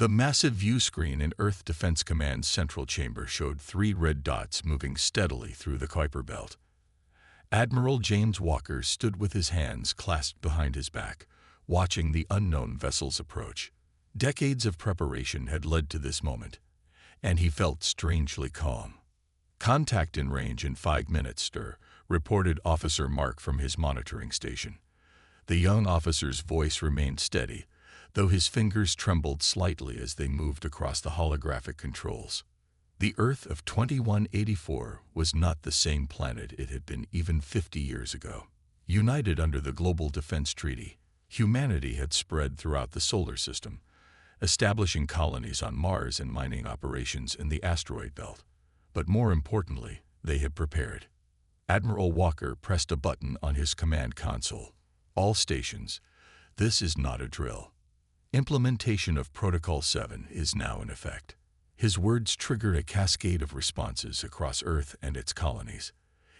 The massive view screen in Earth Defense Command's central chamber showed 3 red dots moving steadily through the Kuiper Belt. Admiral James Walker stood with his hands clasped behind his back, watching the unknown vessels approach. Decades of preparation had led to this moment, and he felt strangely calm. "Contact in range in 5 minutes, sir," reported Officer Mark from his monitoring station. The young officer's voice remained steady, though his fingers trembled slightly as they moved across the holographic controls. The Earth of 2184 was not the same planet it had been even 50 years ago. United under the Global Defense Treaty, humanity had spread throughout the solar system, establishing colonies on Mars and mining operations in the asteroid belt. But more importantly, they had prepared. Admiral Walker pressed a button on his command console. "All stations, this is not a drill. Implementation of Protocol 7 is now in effect." His words triggered a cascade of responses across Earth and its colonies.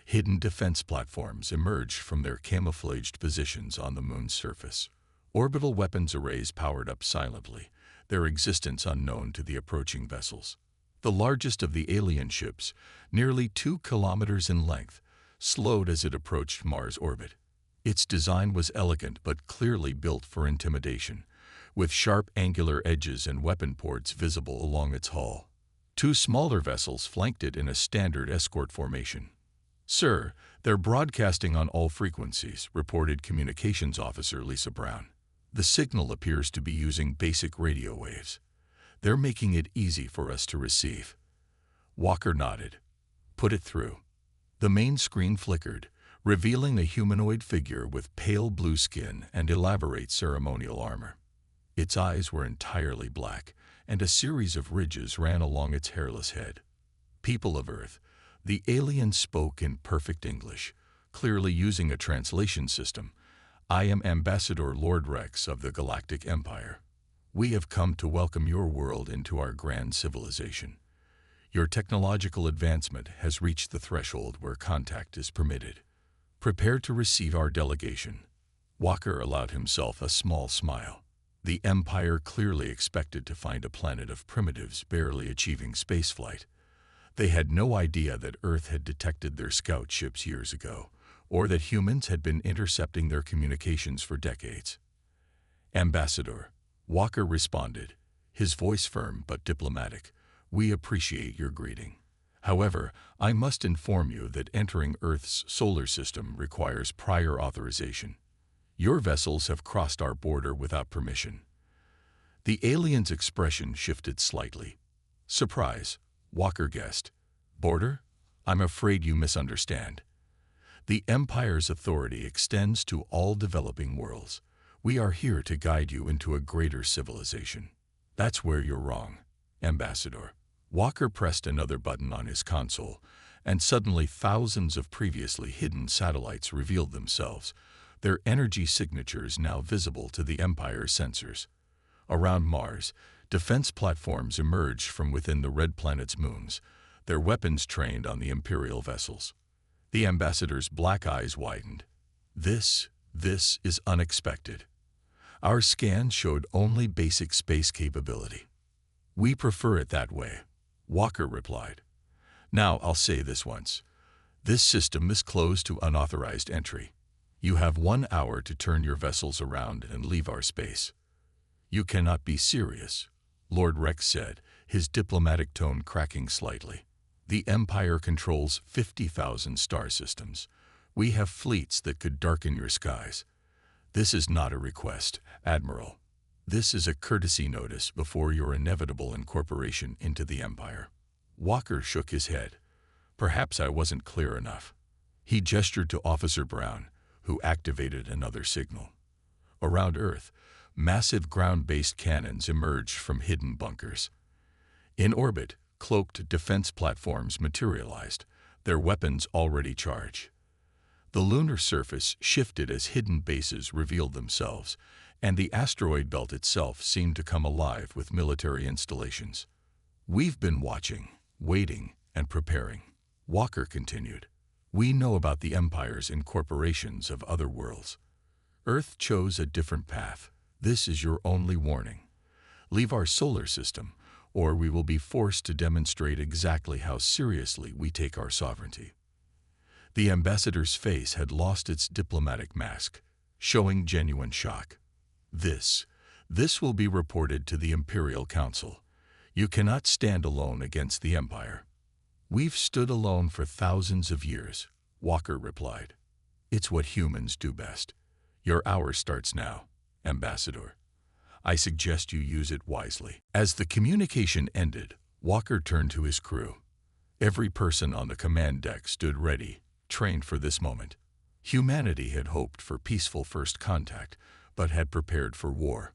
Hidden defense platforms emerged from their camouflaged positions on the Moon's surface. Orbital weapons arrays powered up silently, their existence unknown to the approaching vessels. The largest of the alien ships, nearly 2 kilometers in length, slowed as it approached Mars' orbit. Its design was elegant but clearly built for intimidation, with sharp angular edges and weapon ports visible along its hull. 2 smaller vessels flanked it in a standard escort formation. "Sir, they're broadcasting on all frequencies," reported Communications Officer Lisa Brown. "The signal appears to be using basic radio waves. They're making it easy for us to receive." Walker nodded. "Put it through." The main screen flickered, revealing a humanoid figure with pale blue skin and elaborate ceremonial armor. Its eyes were entirely black, and a series of ridges ran along its hairless head. "People of Earth," the alien spoke in perfect English, clearly using a translation system. "I am Ambassador Lord Rex of the Galactic Empire. We have come to welcome your world into our grand civilization. Your technological advancement has reached the threshold where contact is permitted. Prepare to receive our delegation." Walker allowed himself a small smile. The Empire clearly expected to find a planet of primitives barely achieving spaceflight. They had no idea that Earth had detected their scout ships years ago, or that humans had been intercepting their communications for decades. "Ambassador," Walker responded, his voice firm but diplomatic, "we appreciate your greeting. However, I must inform you that entering Earth's solar system requires prior authorization. Your vessels have crossed our border without permission." The alien's expression shifted slightly. "Surprise," Walker guessed. "Border? I'm afraid you misunderstand. The Empire's authority extends to all developing worlds. We are here to guide you into a greater civilization." "That's where you're wrong, Ambassador." Walker pressed another button on his console, and suddenly thousands of previously hidden satellites revealed themselves, their energy signatures now visible to the Empire's sensors. Around Mars, defense platforms emerged from within the red planet's moons, their weapons trained on the Imperial vessels. The ambassador's black eyes widened. This is unexpected. Our scans showed only basic space capability." "We prefer it that way," Walker replied. "Now I'll say this once. This system is closed to unauthorized entry. You have 1 hour to turn your vessels around and leave our space." "You cannot be serious," Lord Rex said, his diplomatic tone cracking slightly. "The Empire controls 50,000 star systems. We have fleets that could darken your skies. This is not a request, Admiral. This is a courtesy notice before your inevitable incorporation into the Empire." Walker shook his head. "Perhaps I wasn't clear enough." He gestured to Officer Brown, who activated another signal. Around Earth, massive ground-based cannons emerged from hidden bunkers. In orbit, cloaked defense platforms materialized, their weapons already charged. The lunar surface shifted as hidden bases revealed themselves, and the asteroid belt itself seemed to come alive with military installations. "We've been watching, waiting, and preparing," Walker continued. "We know about the Empire's incorporations of other worlds. Earth chose a different path. This is your only warning. Leave our solar system, or we will be forced to demonstrate exactly how seriously we take our sovereignty. The ambassador's face had lost its diplomatic mask, showing genuine shock. This will be reported to the Imperial Council. You cannot stand alone against the Empire. We've stood alone for thousands of years, Walker replied. It's what humans do best. Your hour starts now, Ambassador. I suggest you use it wisely. As the communication ended, Walker turned to his crew. Every person on the command deck stood ready, trained for this moment. Humanity had hoped for peaceful first contact, but had prepared for war.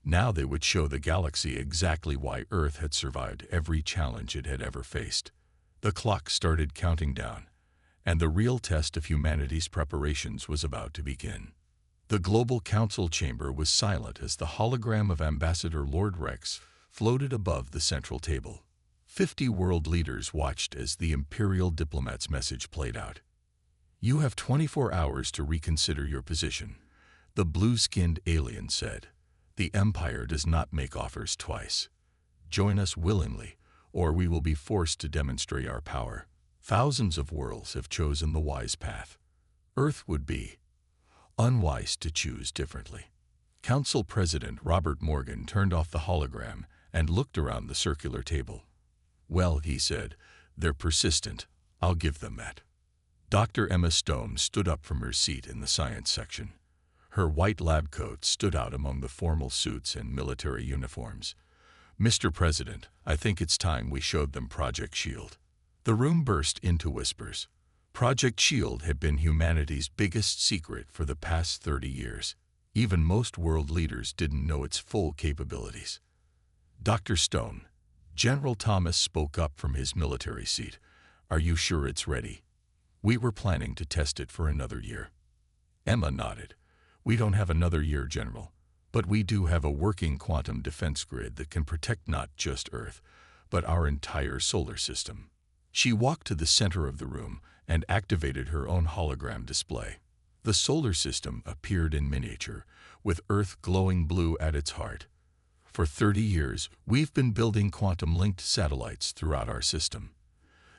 Now they would show the galaxy exactly why Earth had survived every challenge it had ever faced. The clock started counting down, and the real test of humanity's preparations was about to begin. The Global Council chamber was silent as the hologram of Ambassador Lord Rex floated above the central table. 50 world leaders watched as the Imperial diplomat's message played out. You have 24 hours to reconsider your position, the blue-skinned alien said. The Empire does not make offers twice. Join us willingly, or we will be forced to demonstrate our power. Thousands of worlds have chosen the wise path. Earth would be unwise to choose differently. Council President Robert Morgan turned off the hologram and looked around the circular table. Well, he said, they're persistent. I'll give them that. Dr. Emma Stone stood up from her seat in the science section. Her white lab coat stood out among the formal suits and military uniforms. Mr. President, I think it's time we showed them Project SHIELD. The room burst into whispers. Project SHIELD had been humanity's biggest secret for the past 30 years. Even most world leaders didn't know its full capabilities. Dr. Stone, General Thomas spoke up from his military seat. Are you sure it's ready? We were planning to test it for another year. Emma nodded. We don't have another year, General, but we do have a working quantum defense grid that can protect not just Earth, but our entire solar system. She walked to the center of the room and activated her own hologram display. The solar system appeared in miniature, with Earth glowing blue at its heart. For 30 years, we've been building quantum-linked satellites throughout our system.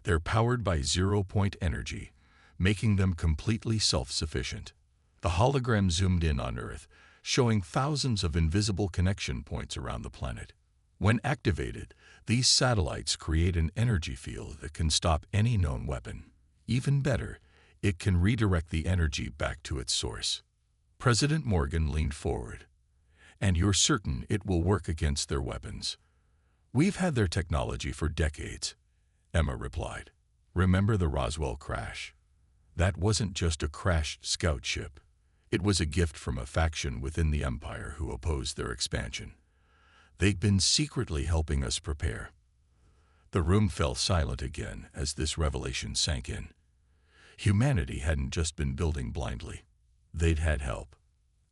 They're powered by zero-point energy, making them completely self-sufficient. The hologram zoomed in on Earth, showing thousands of invisible connection points around the planet. When activated, these satellites create an energy field that can stop any known weapon. Even better, it can redirect the energy back to its source. President Morgan leaned forward. And you're certain it will work against their weapons? We've had their technology for decades, Emma replied. Remember the Roswell crash? That wasn't just a crashed scout ship. It was a gift from a faction within the Empire who opposed their expansion. They'd been secretly helping us prepare. The room fell silent again as this revelation sank in. Humanity hadn't just been building blindly. They'd had help.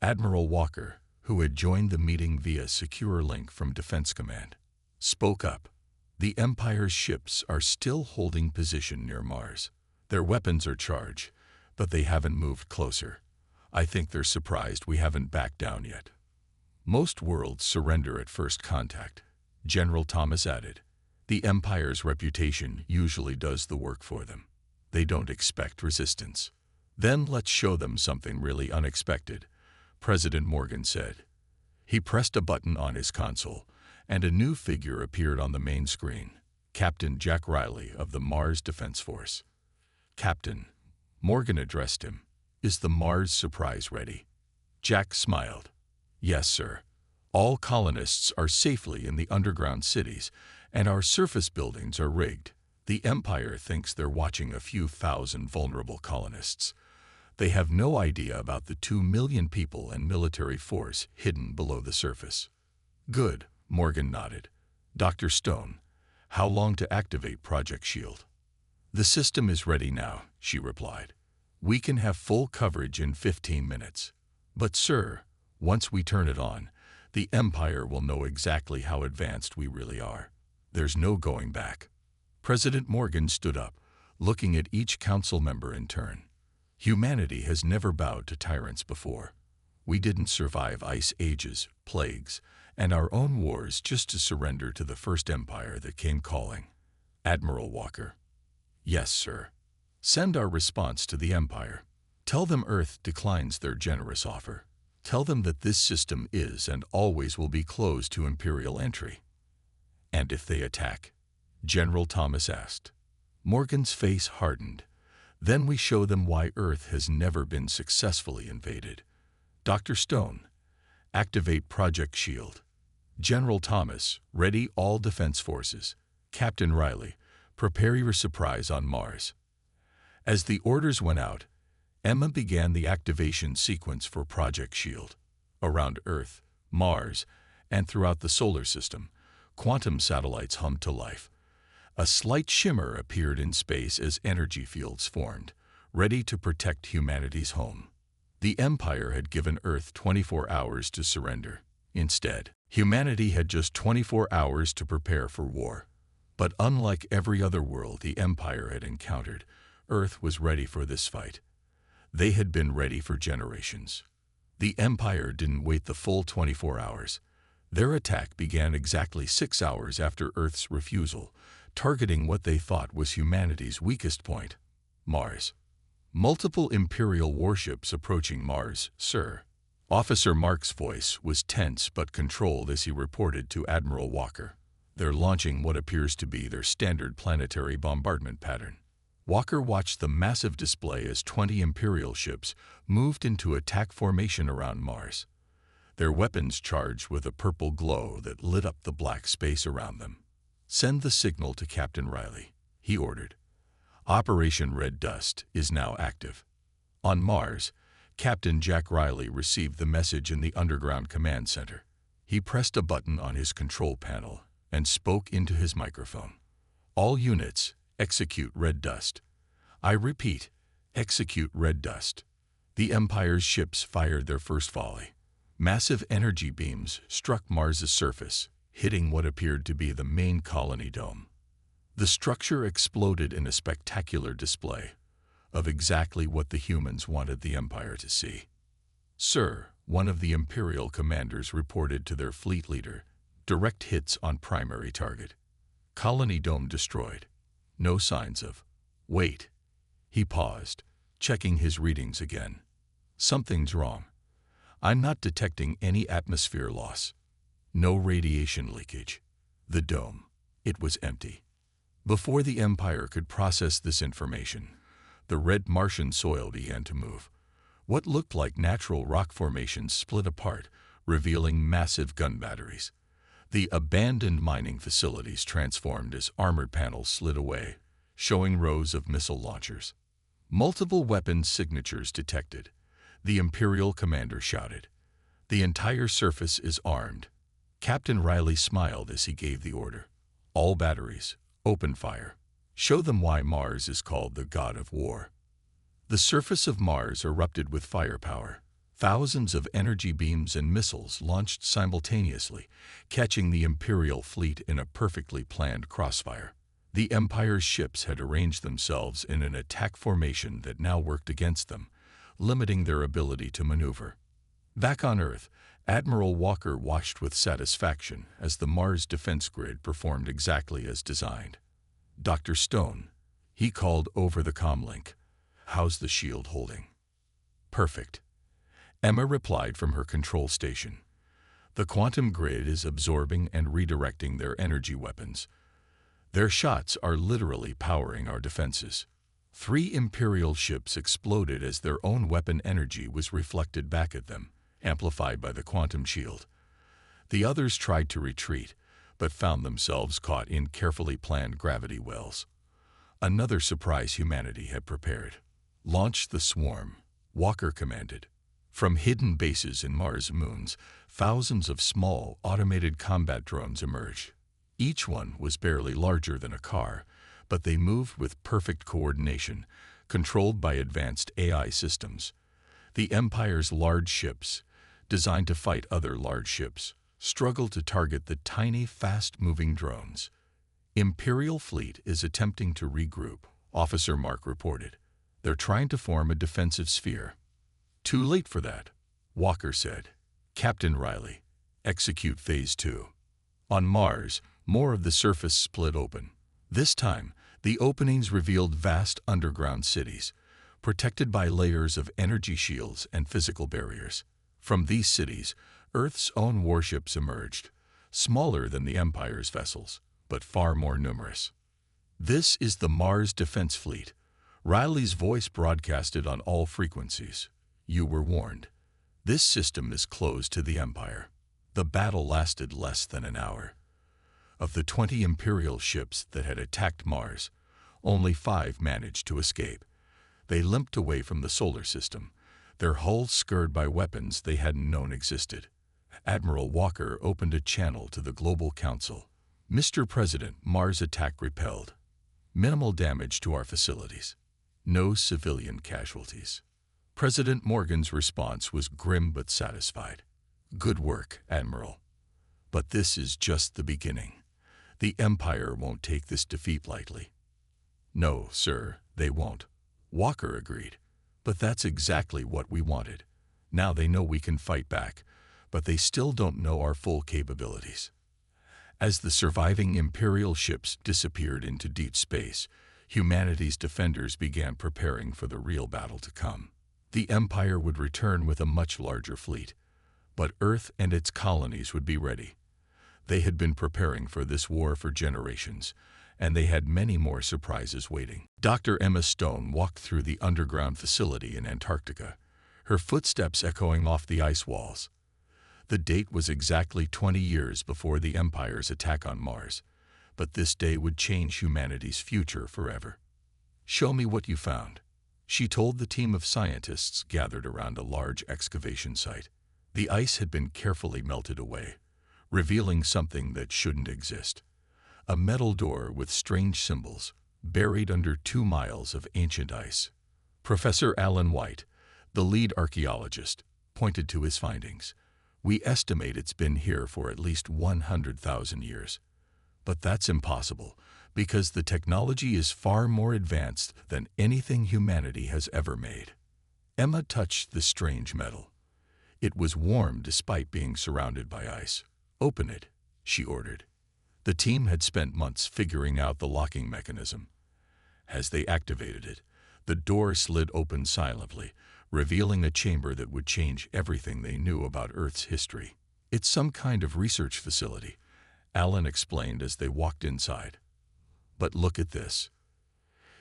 Admiral Walker, who had joined the meeting via secure link from Defense Command, spoke up. The Empire's ships are still holding position near Mars. Their weapons are charged, but they haven't moved closer. I think they're surprised we haven't backed down yet. Most worlds surrender at first contact, General Thomas added. The Empire's reputation usually does the work for them. They don't expect resistance. Then let's show them something really unexpected, President Morgan said. He pressed a button on his console, and a new figure appeared on the main screen, Captain Jack Riley of the Mars Defense Force. Captain, Morgan addressed him. Is the Mars surprise ready? Jack smiled. Yes, sir. All colonists are safely in the underground cities, and our surface buildings are rigged. The Empire thinks they're watching a few thousand vulnerable colonists. They have no idea about the 2 million people and military force hidden below the surface. Good, Morgan nodded. Dr. Stone, how long to activate Project SHIELD? The system is ready now, she replied. We can have full coverage in 15 minutes. But sir, once we turn it on, the Empire will know exactly how advanced we really are. There's no going back. President Morgan stood up, looking at each council member in turn. Humanity has never bowed to tyrants before. We didn't survive ice ages, plagues, and our own wars just to surrender to the first empire that came calling. Admiral Walker. Yes, sir. Send our response to the empire. Tell them Earth declines their generous offer. Tell them that this system is and always will be closed to imperial entry. And if they attack? General Thomas asked. Morgan's face hardened. Then we show them why Earth has never been successfully invaded. Dr. Stone, activate Project Shield. General Thomas, ready all defense forces. Captain Riley, prepare your surprise on Mars. As the orders went out, Emma began the activation sequence for Project Shield. Around Earth, Mars, and throughout the solar system, quantum satellites hummed to life. A slight shimmer appeared in space as energy fields formed, ready to protect humanity's home. The Empire had given Earth 24 hours to surrender. Instead, humanity had just 24 hours to prepare for war. But unlike every other world the Empire had encountered, Earth was ready for this fight. They had been ready for generations. The Empire didn't wait the full 24 hours. Their attack began exactly 6 hours after Earth's refusal, targeting what they thought was humanity's weakest point, Mars. Multiple Imperial warships approaching Mars, sir. Officer Mark's voice was tense but controlled as he reported to Admiral Walker. They're launching what appears to be their standard planetary bombardment pattern. Walker watched the massive display as 20 Imperial ships moved into attack formation around Mars. Their weapons charged with a purple glow that lit up the black space around them. Send the signal to Captain Riley, he ordered. Operation Red Dust is now active. On Mars, Captain Jack Riley received the message in the underground command center. He pressed a button on his control panel and spoke into his microphone. All units, execute Red Dust. I repeat, execute Red Dust. The Empire's ships fired their first volley. Massive energy beams struck Mars's surface, hitting what appeared to be the main colony dome. The structure exploded in a spectacular display of exactly what the humans wanted the Empire to see. Sir, one of the Imperial commanders reported to their fleet leader, direct hits on primary target. Colony dome destroyed. No signs of. Wait. He paused, checking his readings again. Something's wrong. I'm not detecting any atmosphere loss. No radiation leakage. The dome. It was empty. Before the Empire could process this information, the red Martian soil began to move. What looked like natural rock formations split apart, revealing massive gun batteries. The abandoned mining facilities transformed as armored panels slid away, showing rows of missile launchers. Multiple weapon signatures detected. The Imperial commander shouted. The entire surface is armed. Captain Riley smiled as he gave the order. All batteries, open fire. Show them why Mars is called the god of war. The surface of Mars erupted with firepower. Thousands of energy beams and missiles launched simultaneously, catching the Imperial fleet in a perfectly planned crossfire. The Empire's ships had arranged themselves in an attack formation that now worked against them, limiting their ability to maneuver. Back on Earth, Admiral Walker watched with satisfaction as the Mars defense grid performed exactly as designed. Dr. Stone, he called over the comlink. How's the shield holding? Perfect. Emma replied from her control station. The quantum grid is absorbing and redirecting their energy weapons. Their shots are literally powering our defenses. 3 Imperial ships exploded as their own weapon energy was reflected back at them, amplified by the quantum shield. The others tried to retreat, but found themselves caught in carefully planned gravity wells. Another surprise humanity had prepared. Launch the swarm, Walker commanded. From hidden bases in Mars moons, thousands of small, automated combat drones emerged. Each one was barely larger than a car, but they moved with perfect coordination, controlled by advanced AI systems. The Empire's large ships, designed to fight other large ships, struggled to target the tiny, fast-moving drones. Imperial fleet is attempting to regroup, Officer Mark reported. They're trying to form a defensive sphere. Too late for that, Walker said. Captain Riley, Execute Phase 2. On Mars, more of the surface split open. This time, the openings revealed vast underground cities, protected by layers of energy shields and physical barriers. From these cities, Earth's own warships emerged, smaller than the Empire's vessels, but far more numerous. "This is the Mars Defense Fleet." Riley's voice broadcasted on all frequencies. "You were warned. This system is closed to the Empire." The battle lasted less than an hour. Of the 20 Imperial ships that had attacked Mars, only 5 managed to escape. They limped away from the solar system, their hulls scarred by weapons they hadn't known existed. Admiral Walker opened a channel to the Global Council. "Mr. President, Mars attack repelled. Minimal damage to our facilities. No civilian casualties." President Morgan's response was grim but satisfied. "Good work, Admiral. But this is just the beginning. The Empire won't take this defeat lightly." "No, sir, they won't," Walker agreed. "But that's exactly what we wanted. Now they know we can fight back, but they still don't know our full capabilities." As the surviving Imperial ships disappeared into deep space, humanity's defenders began preparing for the real battle to come. The Empire would return with a much larger fleet, but Earth and its colonies would be ready. They had been preparing for this war for generations, and they had many more surprises waiting. Dr. Emma Stone walked through the underground facility in Antarctica, her footsteps echoing off the ice walls. The date was exactly 20 years before the Empire's attack on Mars, but this day would change humanity's future forever. "Show me what you found," she told the team of scientists gathered around a large excavation site. The ice had been carefully melted away, revealing something that shouldn't exist. A metal door with strange symbols, buried under 2 miles of ancient ice. Professor Alan White, the lead archaeologist, pointed to his findings. "We estimate it's been here for at least 100,000 years. But that's impossible, because the technology is far more advanced than anything humanity has ever made." Emma touched the strange metal. It was warm despite being surrounded by ice. "Open it," she ordered. The team had spent months figuring out the locking mechanism. As they activated it, the door slid open silently, revealing a chamber that would change everything they knew about Earth's history. "It's some kind of research facility," Alan explained as they walked inside. "But look at this."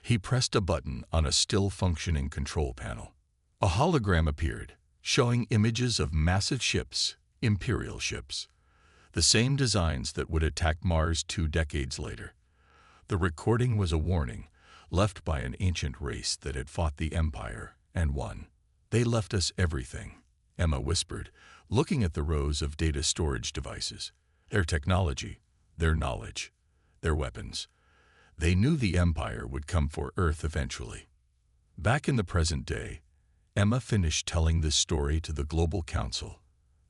He pressed a button on a still-functioning control panel. A hologram appeared, showing images of massive ships, Imperial ships, the same designs that would attack Mars 2 decades later. The recording was a warning, left by an ancient race that had fought the Empire and won. "They left us everything," Emma whispered, looking at the rows of data storage devices. "Their technology, their knowledge, their weapons. They knew the Empire would come for Earth eventually." Back in the present day, Emma finished telling this story to the Global Council.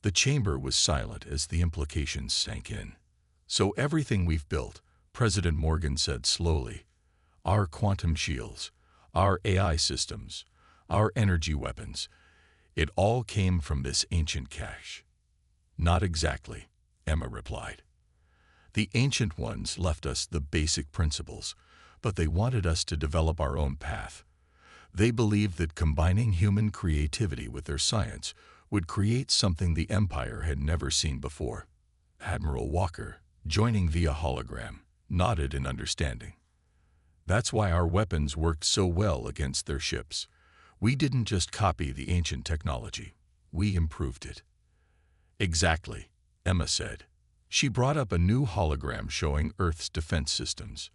The chamber was silent as the implications sank in. "So everything we've built," President Morgan said slowly, "our quantum shields, our AI systems, our energy weapons, it all came from this ancient cache." "Not exactly," Emma replied. "The ancient ones left us the basic principles, but they wanted us to develop our own path. They believed that combining human creativity with their science would create something the Empire had never seen before." Admiral Walker, joining via hologram, nodded in understanding. "That's why our weapons worked so well against their ships. We didn't just copy the ancient technology, we improved it." "Exactly," Emma said. She brought up a new hologram showing Earth's defense systems.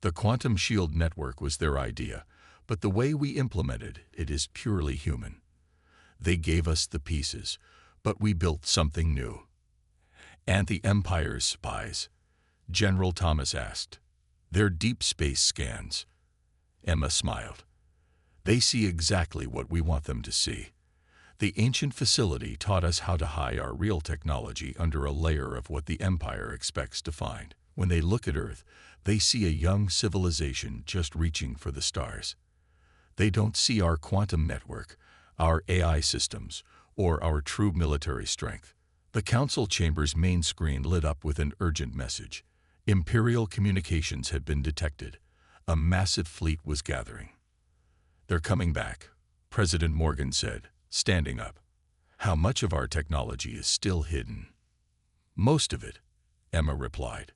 "The quantum shield network was their idea, but the way we implemented it is purely human. They gave us the pieces, but we built something new." "And the Empire's spies?" General Thomas asked. "Their deep space scans." Emma smiled. "They see exactly what we want them to see. The ancient facility taught us how to hide our real technology under a layer of what the Empire expects to find. When they look at Earth, they see a young civilization just reaching for the stars. They don't see our quantum network, our AI systems, or our true military strength. The council chamber's main screen lit up with an urgent message. Imperial communications had been detected. A massive fleet was gathering. "They're coming back," President Morgan said, standing up. "How much of our technology is still hidden?" "Most of it," Emma replied.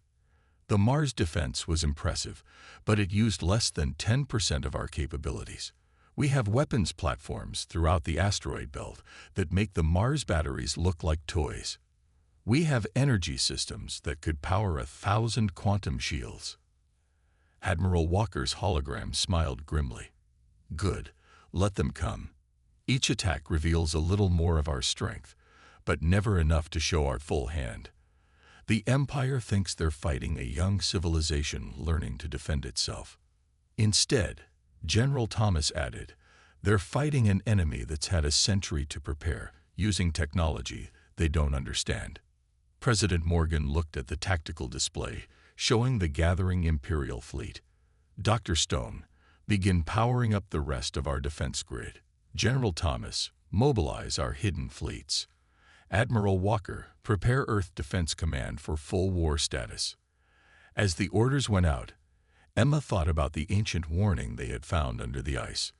"The Mars defense was impressive, but it used less than 10% of our capabilities. We have weapons platforms throughout the asteroid belt that make the Mars batteries look like toys. We have energy systems that could power 1,000 quantum shields." Admiral Walker's hologram smiled grimly. "Good. Let them come. Each attack reveals a little more of our strength, but never enough to show our full hand. The Empire thinks they're fighting a young civilization learning to defend itself. Instead," General Thomas added, "they're fighting an enemy that's had a century to prepare, using technology they don't understand." President Morgan looked at the tactical display, showing the gathering Imperial fleet. "Dr. Stone, begin powering up the rest of our defense grid. General Thomas, mobilize our hidden fleets. Admiral Walker, prepare Earth Defense Command for full war status." As the orders went out, Emma thought about the ancient warning they had found under the ice.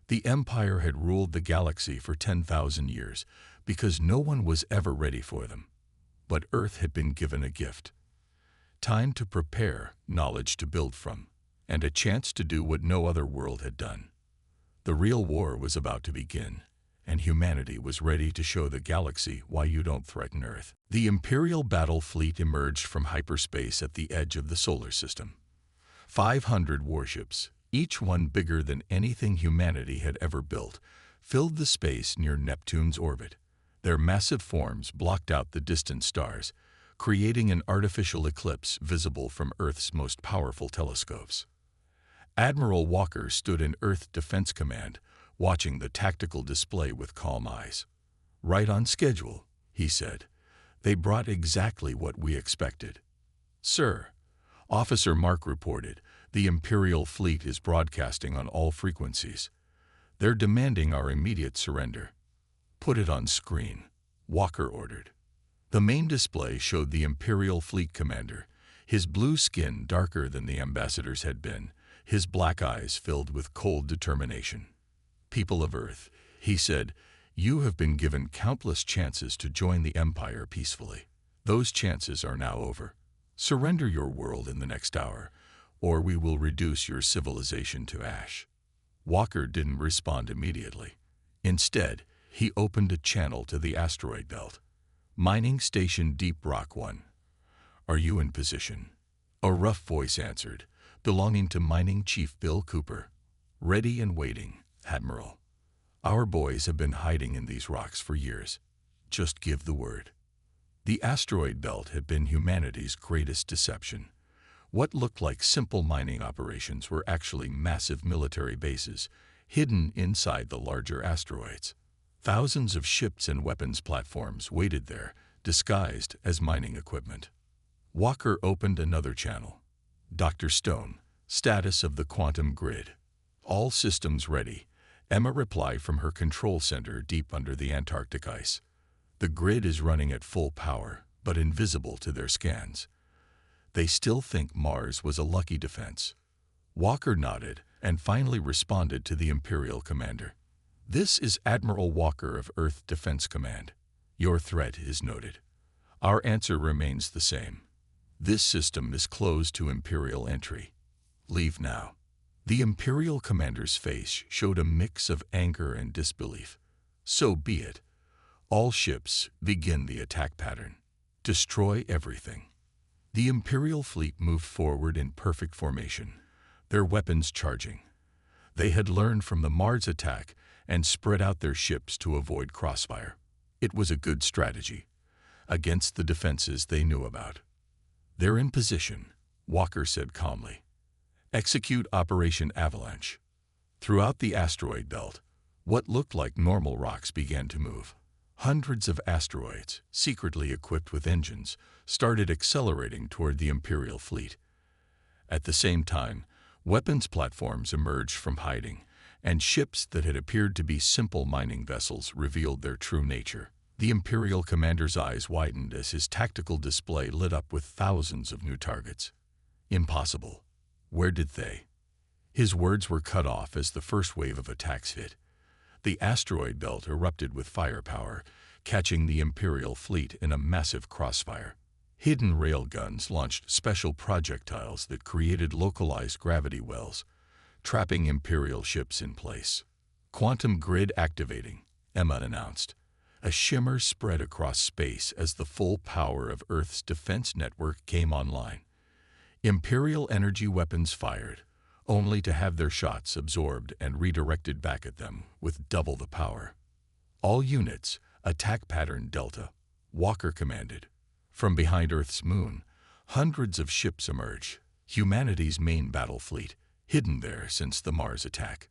The Empire had ruled the galaxy for 10,000 years because no one was ever ready for them. But Earth had been given a gift. Time to prepare, knowledge to build from, and a chance to do what no other world had done. The real war was about to begin, and humanity was ready to show the galaxy why you don't threaten Earth. The Imperial battle fleet emerged from hyperspace at the edge of the solar system. 500 warships, each one bigger than anything humanity had ever built, filled the space near Neptune's orbit. Their massive forms blocked out the distant stars, creating an artificial eclipse visible from Earth's most powerful telescopes. Admiral Walker stood in Earth Defense Command, watching the tactical display with calm eyes. "Right on schedule," he said. "They brought exactly what we expected." "Sir," Officer Mark reported, "the Imperial fleet is broadcasting on all frequencies. They're demanding our immediate surrender." "Put it on screen," Walker ordered. The main display showed the Imperial fleet commander, his blue skin darker than the ambassador's had been, his black eyes filled with cold determination. "People of Earth," he said, "you have been given countless chances to join the Empire peacefully. Those chances are now over. Surrender your world in the next hour, or we will reduce your civilization to ash." Walker didn't respond immediately. Instead, he opened a channel to the asteroid belt. "Mining Station Deep Rock 1. Are you in position?" A rough voice answered, belonging to Mining Chief Bill Cooper. "Ready and waiting, Admiral. Our boys have been hiding in these rocks for years. Just give the word." The asteroid belt had been humanity's greatest deception. What looked like simple mining operations were actually massive military bases, hidden inside the larger asteroids. Thousands of ships and weapons platforms waited there, disguised as mining equipment. Walker opened another channel. "Dr. Stone, status of the quantum grid." "All systems ready," Emma replied from her control center deep under the Antarctic ice. "The grid is running at full power, but invisible to their scans. They still think Mars was a lucky defense." Walker nodded and finally responded to the Imperial commander. "This is Admiral Walker of Earth Defense Command. Your threat is noted. Our answer remains the same. This system is closed to Imperial entry. Leave now." The Imperial commander's face showed a mix of anger and disbelief. "So be it. All ships, begin the attack pattern. Destroy everything." The Imperial fleet moved forward in perfect formation, their weapons charging. They had learned from the Mars attack and spread out their ships to avoid crossfire. It was a good strategy, against the defenses they knew about. "They're in position," Walker said calmly. "Execute Operation Avalanche." Throughout the asteroid belt, what looked like normal rocks began to move. Hundreds of asteroids, secretly equipped with engines, started accelerating toward the Imperial fleet. At the same time, weapons platforms emerged from hiding, and ships that had appeared to be simple mining vessels revealed their true nature. The Imperial commander's eyes widened as his tactical display lit up with thousands of new targets. Impossible. Where did they? His words were cut off as the first wave of attacks hit. The asteroid belt erupted with firepower, catching the Imperial fleet in a massive crossfire. Hidden railguns launched special projectiles that created localized gravity wells, trapping Imperial ships in place. Quantum grid activating, Emma announced. A shimmer spread across space as the full power of Earth's defense network came online. Imperial energy weapons fired, only to have their shots absorbed and redirected back at them with double the power. All units, attack pattern Delta, Walker commanded. From behind Earth's moon, hundreds of ships emerged, humanity's main battle fleet, hidden there since the Mars attack.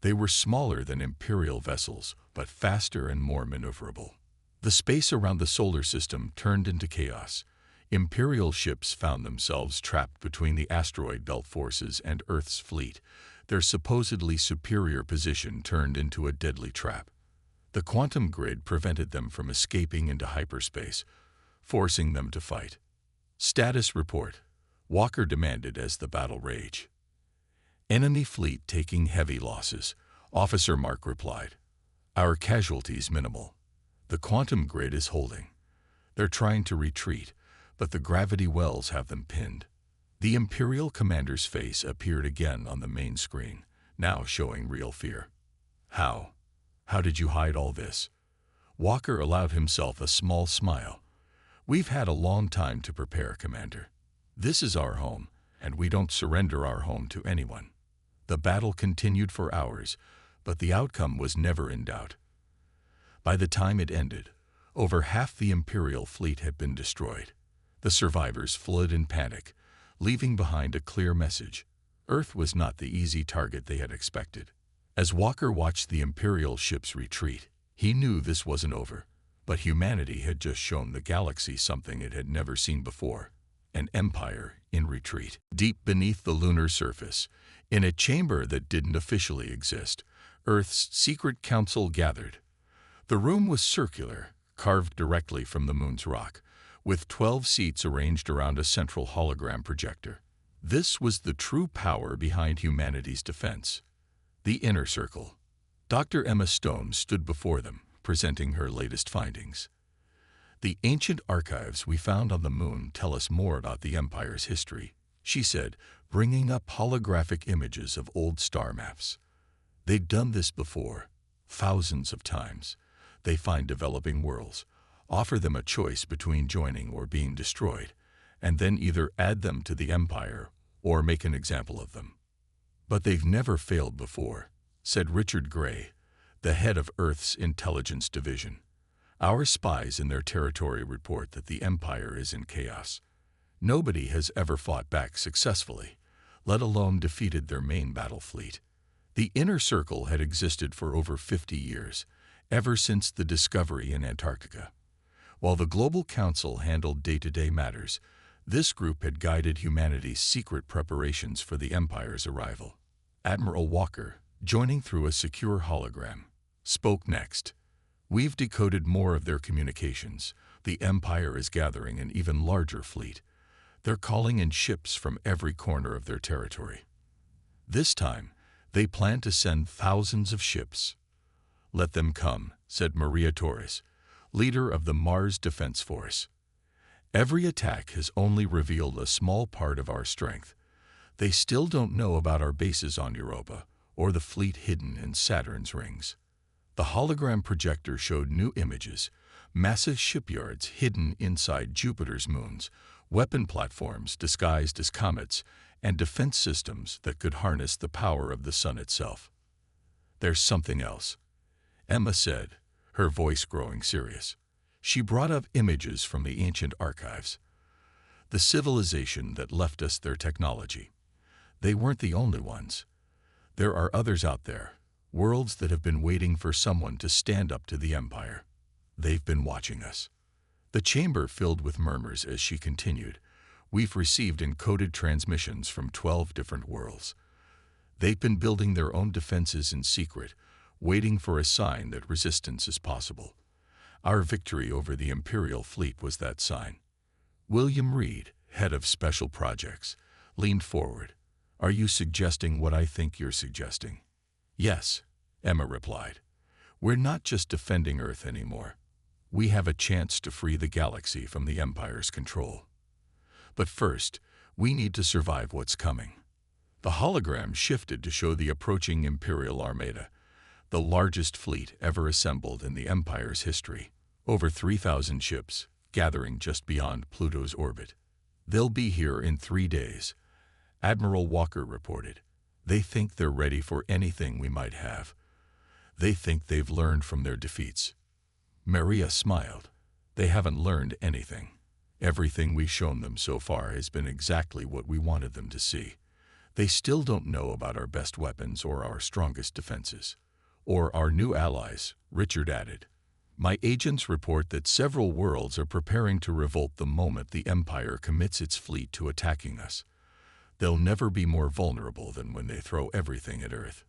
They were smaller than Imperial vessels, but faster and more maneuverable. The space around the solar system turned into chaos. Imperial ships found themselves trapped between the asteroid belt forces and Earth's fleet. Their supposedly superior position turned into a deadly trap. The quantum grid prevented them from escaping into hyperspace, forcing them to fight. Status report, Walker demanded as the battle raged. Enemy fleet taking heavy losses, Officer Mark replied. Our casualties minimal. The quantum grid is holding. They're trying to retreat, but the gravity wells have them pinned. The Imperial commander's face appeared again on the main screen, now showing real fear. How? How did you hide all this? Walker allowed himself a small smile. We've had a long time to prepare, Commander. This is our home, and we don't surrender our home to anyone. The battle continued for hours, but the outcome was never in doubt. By the time it ended, over half the Imperial fleet had been destroyed. The survivors fled in panic, leaving behind a clear message. Earth was not the easy target they had expected. As Walker watched the Imperial ships retreat, he knew this wasn't over. But humanity had just shown the galaxy something it had never seen before. An empire in retreat. Deep beneath the lunar surface, in a chamber that didn't officially exist, Earth's secret council gathered. The room was circular, carved directly from the moon's rock, with 12 seats arranged around a central hologram projector. This was the true power behind humanity's defense. The Inner Circle. Dr. Emma Stone stood before them, presenting her latest findings. The ancient archives we found on the moon tell us more about the Empire's history, she said, bringing up holographic images of old star maps. They'd done this before, thousands of times. They find developing worlds, offer them a choice between joining or being destroyed, and then either add them to the Empire or make an example of them. But they've never failed before, said Richard Gray, the head of Earth's intelligence division. Our spies in their territory report that the Empire is in chaos. Nobody has ever fought back successfully, let alone defeated their main battle fleet. The Inner Circle had existed for over 50 years, ever since the discovery in Antarctica. While the Global Council handled day-to-day matters, this group had guided humanity's secret preparations for the Empire's arrival. Admiral Walker, joining through a secure hologram, spoke next. We've decoded more of their communications. The Empire is gathering an even larger fleet. They're calling in ships from every corner of their territory. This time, they plan to send thousands of ships. Let them come, said Maria Torres, leader of the Mars Defense Force. Every attack has only revealed a small part of our strength. They still don't know about our bases on Europa or the fleet hidden in Saturn's rings. The hologram projector showed new images, massive shipyards hidden inside Jupiter's moons, weapon platforms disguised as comets, and defense systems that could harness the power of the sun itself. There's something else, Emma said, her voice growing serious. She brought up images from the ancient archives. The civilization that left us their technology. They weren't the only ones. There are others out there, worlds that have been waiting for someone to stand up to the Empire. They've been watching us. The chamber filled with murmurs as she continued. We've received encoded transmissions from 12 different worlds. They've been building their own defenses in secret, waiting for a sign that resistance is possible. Our victory over the Imperial fleet was that sign. William Reed, head of special projects, leaned forward. Are you suggesting what I think you're suggesting? Yes, Emma replied. We're not just defending Earth anymore. We have a chance to free the galaxy from the Empire's control. But first, we need to survive what's coming. The hologram shifted to show the approaching Imperial Armada, the largest fleet ever assembled in the Empire's history. Over 3,000 ships, gathering just beyond Pluto's orbit. They'll be here in 3 days, Admiral Walker reported. They think they're ready for anything we might have. They think they've learned from their defeats. Maria smiled. They haven't learned anything. Everything we've shown them so far has been exactly what we wanted them to see. They still don't know about our best weapons or our strongest defenses. Or our new allies, Richard added. My agents report that several worlds are preparing to revolt the moment the Empire commits its fleet to attacking us. They'll never be more vulnerable than when they throw everything at Earth.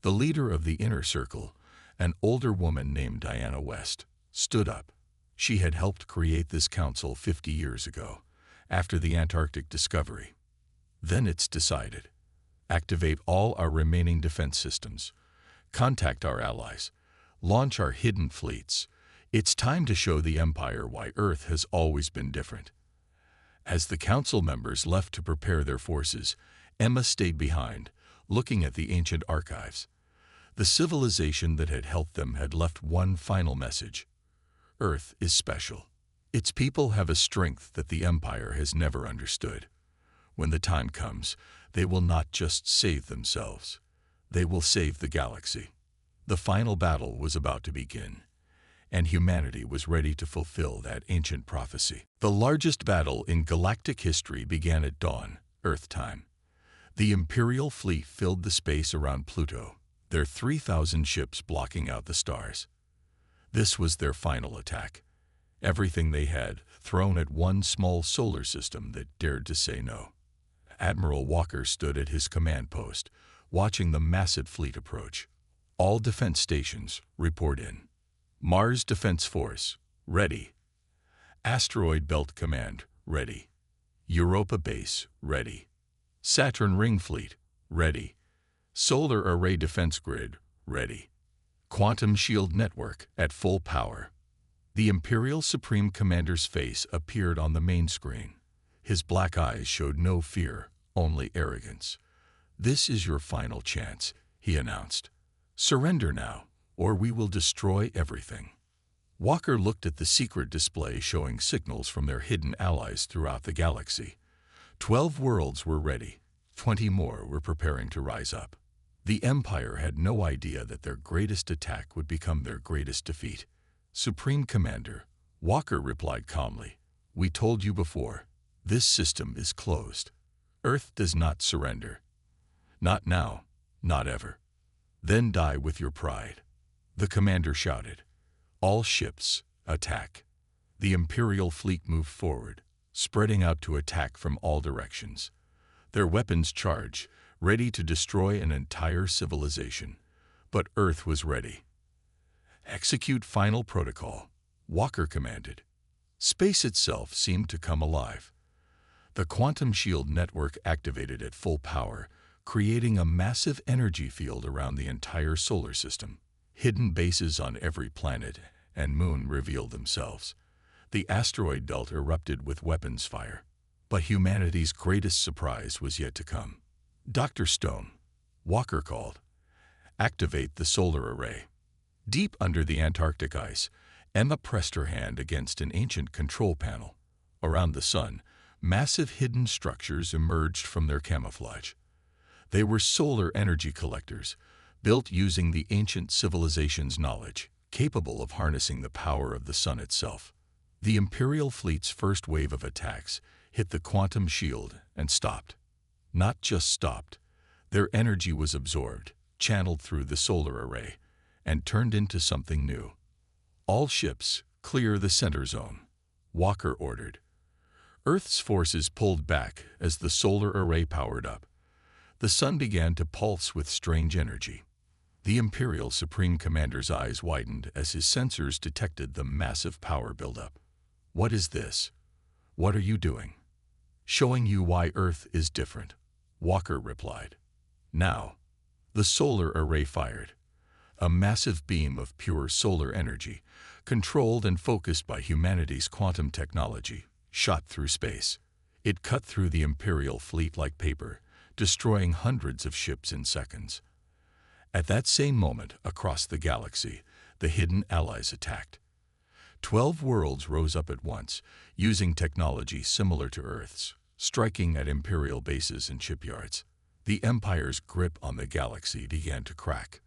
The leader of the Inner Circle, an older woman named Diana West, stood up. She had helped create this council 50 years ago, after the Antarctic discovery. Then it's decided. Activate all our remaining defense systems. Contact our allies. Launch our hidden fleets. It's time to show the Empire why Earth has always been different. As the council members left to prepare their forces, Emma stayed behind, looking at the ancient archives. The civilization that had helped them had left one final message. Earth is special. Its people have a strength that the Empire has never understood. When the time comes, they will not just save themselves. They will save the galaxy. The final battle was about to begin, and humanity was ready to fulfill that ancient prophecy. The largest battle in galactic history began at dawn, Earth time. The Imperial fleet filled the space around Pluto, their 3,000 ships blocking out the stars. This was their final attack. Everything they had thrown at one small solar system that dared to say no. Admiral Walker stood at his command post, watching the massive fleet approach. All defense stations, report in. Mars Defense Force, ready. Asteroid Belt Command, ready. Europa Base, ready. Saturn Ring Fleet, ready. Solar Array Defense Grid, ready. Quantum Shield Network at full power. The Imperial Supreme Commander's face appeared on the main screen. His black eyes showed no fear, only arrogance. This is your final chance, he announced. Surrender now, or we will destroy everything. Walker looked at the secret display showing signals from their hidden allies throughout the galaxy. 12 worlds were ready. 20 more were preparing to rise up. The Empire had no idea that their greatest attack would become their greatest defeat. Supreme Commander, Walker replied calmly, we told you before, this system is closed. Earth does not surrender. Not now, not ever. Then die with your pride. The commander shouted. All ships, attack. The Imperial fleet moved forward, spreading out to attack from all directions. Their weapons charged, ready to destroy an entire civilization. But Earth was ready. Execute final protocol, Walker commanded. Space itself seemed to come alive. The quantum shield network activated at full power, creating a massive energy field around the entire solar system. Hidden bases on every planet and moon revealed themselves. The asteroid belt erupted with weapons fire. But humanity's greatest surprise was yet to come. Dr. Stone, Walker called. Activate the solar array. Deep under the Antarctic ice, Emma pressed her hand against an ancient control panel. Around the sun, massive hidden structures emerged from their camouflage. They were solar energy collectors, built using the ancient civilization's knowledge, capable of harnessing the power of the sun itself. The Imperial fleet's first wave of attacks hit the quantum shield and stopped. Not just stopped. Their energy was absorbed, channeled through the solar array, and turned into something new. All ships, clear the center zone, Walker ordered. Earth's forces pulled back as the solar array powered up. The sun began to pulse with strange energy. The Imperial Supreme Commander's eyes widened as his sensors detected the massive power buildup. "What is this? What are you doing?" "Showing you why Earth is different," Walker replied. Now, the solar array fired. A massive beam of pure solar energy, controlled and focused by humanity's quantum technology, shot through space. It cut through the Imperial fleet like paper, destroying hundreds of ships in seconds. At that same moment, across the galaxy, the hidden allies attacked. 12 worlds rose up at once, using technology similar to Earth's, striking at Imperial bases and shipyards. The Empire's grip on the galaxy began to crack.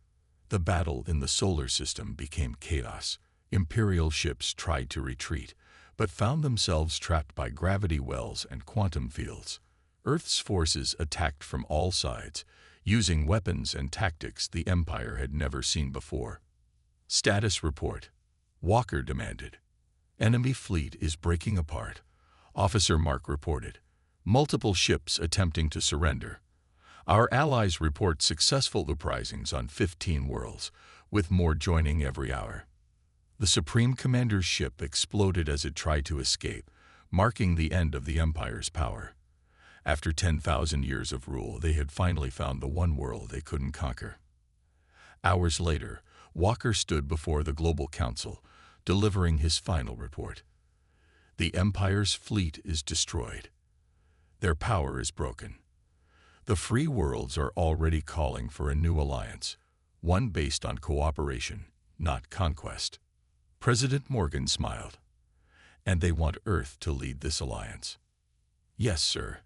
The battle in the solar system became chaos. Imperial ships tried to retreat, but found themselves trapped by gravity wells and quantum fields. Earth's forces attacked from all sides, using weapons and tactics the Empire had never seen before. "Status report," Walker demanded. "Enemy fleet is breaking apart," Officer Mark reported. "Multiple ships attempting to surrender. Our allies report successful uprisings on 15 worlds, with more joining every hour." The Supreme Commander's ship exploded as it tried to escape, marking the end of the Empire's power. After 10,000 years of rule, they had finally found the one world they couldn't conquer. Hours later, Walker stood before the Global Council, delivering his final report. "The Empire's fleet is destroyed. Their power is broken. The free worlds are already calling for a new alliance, one based on cooperation, not conquest." President Morgan smiled. "And they want Earth to lead this alliance." "Yes, sir.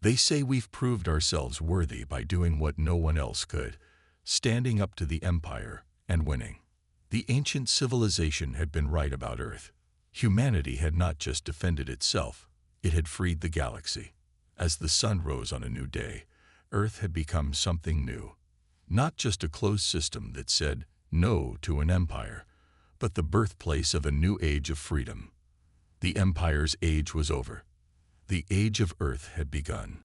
They say we've proved ourselves worthy by doing what no one else could, standing up to the Empire and winning." The ancient civilization had been right about Earth. Humanity had not just defended itself, it had freed the galaxy. As the sun rose on a new day, Earth had become something new. Not just a closed system that said no to an empire, but the birthplace of a new age of freedom. The Empire's age was over. The age of Earth had begun.